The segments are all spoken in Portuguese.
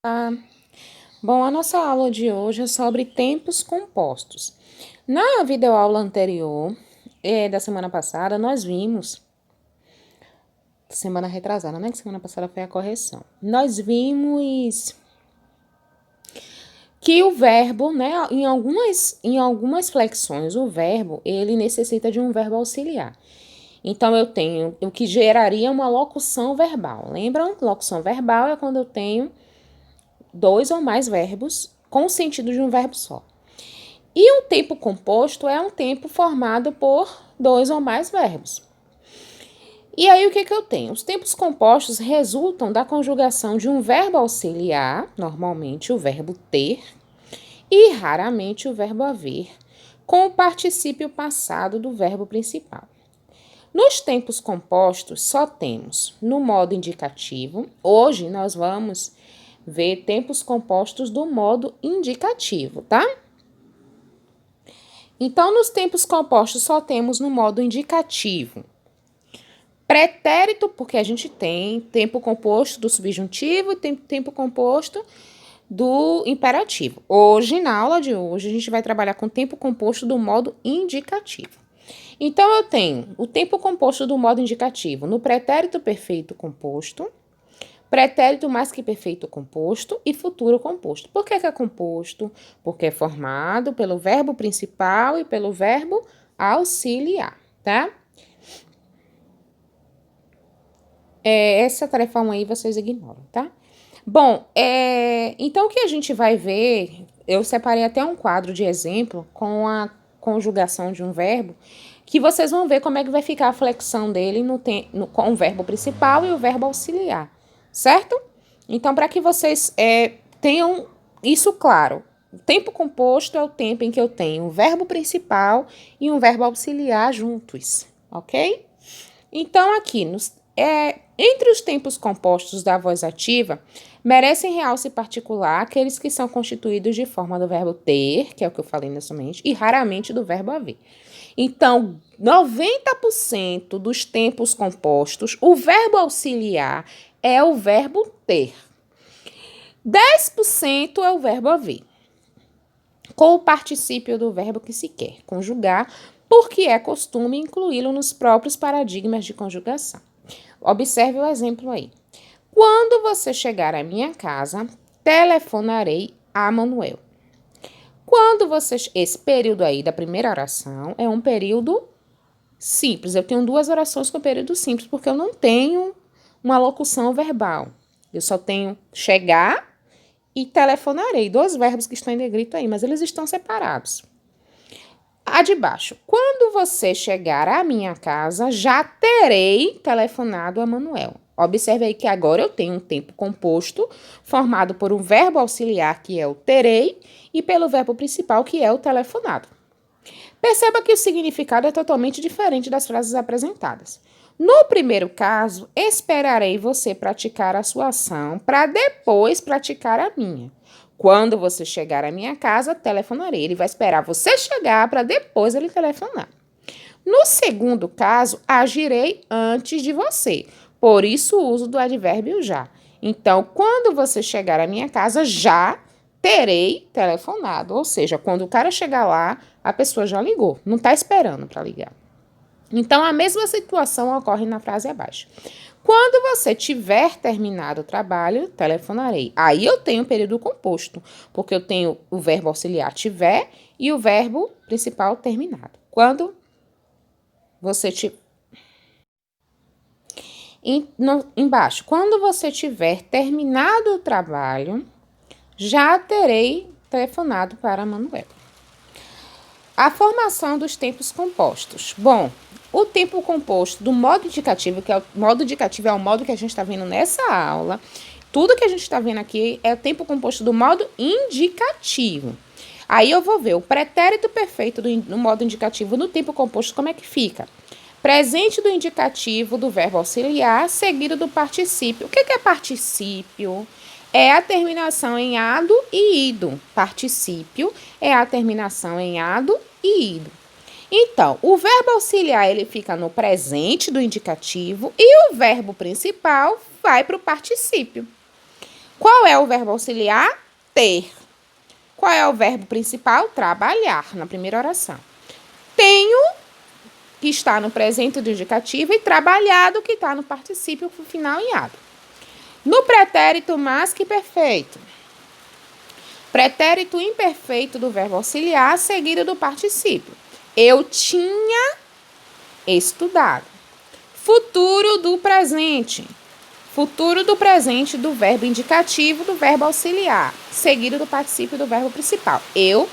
Ah, bom, a nossa aula de hoje é sobre tempos compostos. Na videoaula anterior, da semana passada, nós vimos, semana retrasada, né? Que semana passada foi a correção. Nós vimos que o verbo, né? Em algumas flexões, o verbo, ele necessita de um verbo auxiliar. Então, eu tenho o que geraria uma locução verbal. Lembram? Locução verbal é quando eu tenho dois ou mais verbos com o sentido de um verbo só. E um tempo composto é um tempo formado por dois ou mais verbos. E aí, o que eu tenho? Os tempos compostos resultam da conjugação de um verbo auxiliar, normalmente o verbo ter, e raramente o verbo haver, com o particípio passado do verbo principal. Nos tempos compostos, só temos no modo indicativo. Hoje, nós vamos ver tempos compostos do modo indicativo, tá? Então, nos tempos compostos, só temos no modo indicativo pretérito, porque a gente tem tempo composto do subjuntivo e tempo composto do imperativo. Hoje, na aula de hoje, a gente vai trabalhar com tempo composto do modo indicativo. Então, eu tenho o tempo composto do modo indicativo no pretérito perfeito composto, pretérito mais que perfeito composto e futuro composto. Por que é composto? Porque é formado pelo verbo principal e pelo verbo auxiliar, tá? Essa tarefa 1 aí vocês ignoram, tá? Bom, então o que a gente vai ver, eu separei até um quadro de exemplo com a conjugação de um verbo, que vocês vão ver como é que vai ficar a flexão dele com o verbo principal e o verbo auxiliar, certo? Então, para que vocês tenham isso claro, o tempo composto é o tempo em que eu tenho um verbo principal e um verbo auxiliar juntos, ok? Então, aqui, entre os tempos compostos da voz ativa, merecem realce particular aqueles que são constituídos de forma do verbo ter, que é o que eu falei inicialmente, e raramente do verbo haver. Então, 90% dos tempos compostos, o verbo auxiliar é o verbo ter. 10% é o verbo haver, com o particípio do verbo que se quer conjugar, porque é costume incluí-lo nos próprios paradigmas de conjugação. Observe o exemplo aí. Quando você chegar à minha casa, telefonarei a Manuel. Esse período aí da primeira oração é um período simples. Eu tenho duas orações com período simples, porque eu não tenho uma locução verbal. Eu só tenho chegar e telefonarei. Dois verbos que estão em negrito aí, mas eles estão separados. A de baixo. Quando você chegar à minha casa, já terei telefonado a Manuel. Observe aí que agora eu tenho um tempo composto formado por um verbo auxiliar, que é o terei, e pelo verbo principal, que é o telefonado. Perceba que o significado é totalmente diferente das frases apresentadas. No primeiro caso, esperarei você praticar a sua ação para depois praticar a minha. Quando você chegar à minha casa, telefonarei. Ele vai esperar você chegar para depois ele telefonar. No segundo caso, agirei antes de você. Por isso, o uso do advérbio já. Então, quando você chegar à minha casa, já terei telefonado. Ou seja, quando o cara chegar lá, a pessoa já ligou. Não está esperando para ligar. Então, a mesma situação ocorre na frase abaixo. Quando você tiver terminado o trabalho, telefonarei. Aí eu tenho o período composto, porque eu tenho o verbo auxiliar tiver e o verbo principal terminado. Quando você embaixo, quando você tiver terminado o trabalho, já terei telefonado para Manuel. A formação dos tempos compostos. Bom, o tempo composto do modo indicativo, que é o modo indicativo é o modo que a gente está vendo nessa aula. Tudo que a gente está vendo aqui é o tempo composto do modo indicativo. Aí eu vou ver o pretérito perfeito no modo indicativo no tempo composto, como é que fica? Presente do indicativo do verbo auxiliar, seguido do particípio. O que é particípio? É a terminação em ado e ido. Particípio é a terminação em ado e ido. Então, o verbo auxiliar ele fica no presente do indicativo e o verbo principal vai para o particípio. Qual é o verbo auxiliar? Ter. Qual é o verbo principal? Trabalhar, na primeira oração. Tenho, que está no presente do indicativo, e trabalhado, que está no particípio final em ado. No pretérito mais que perfeito. Pretérito imperfeito do verbo auxiliar, seguido do particípio. Eu tinha estudado. Futuro do presente. Futuro do presente do verbo indicativo do verbo auxiliar, seguido do particípio do verbo principal. Eu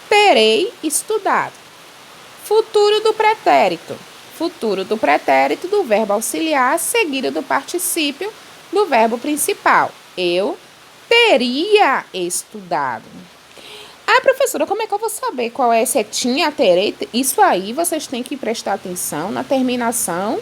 terei estudado. Futuro do pretérito. Futuro do pretérito do verbo auxiliar, seguido do particípio do verbo principal. Eu teria estudado. Ah, professora, como é que eu vou saber qual é? Se é tinha, terei? Isso aí vocês têm que prestar atenção na terminação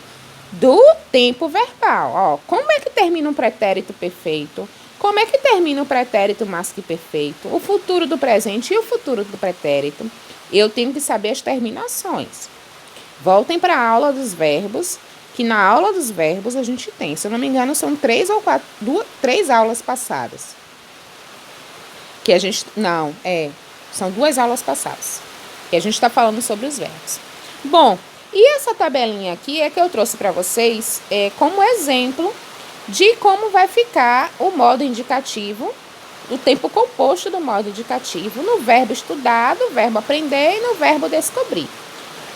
do tempo verbal. Ó, como é que termina um pretérito perfeito? Como é que termina o pretérito mais que perfeito? O futuro do presente e o futuro do pretérito. Eu tenho que saber as terminações. Voltem para a aula dos verbos, que na aula dos verbos a gente tem, se eu não me engano, são 3 aulas passadas. Que a gente, são 2 aulas passadas. Que a gente está falando sobre os verbos. Bom, e essa tabelinha aqui é que eu trouxe para vocês como exemplo de como vai ficar o modo indicativo, o tempo composto do modo indicativo, no verbo estudar, no verbo aprender e no verbo descobrir.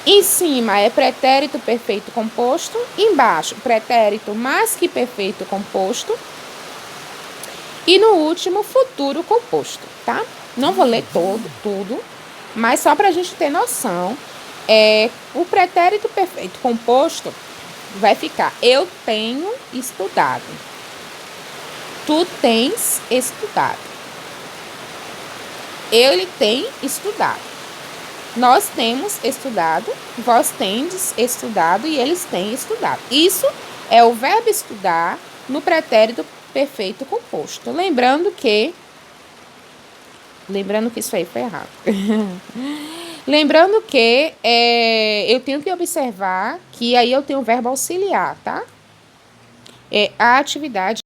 Em cima é pretérito perfeito composto, embaixo pretérito mais que perfeito composto e no último futuro composto, tá? Não vou ler tudo, mas só para a gente ter noção, o pretérito perfeito composto vai ficar: eu tenho estudado. Tu tens estudado. Ele tem estudado. Nós temos estudado, vós tendes estudado e eles têm estudado. Isso é o verbo estudar no pretérito perfeito composto. Lembrando que isso aí foi errado. Lembrando que eu tenho que observar que aí eu tenho o verbo auxiliar, tá? A atividade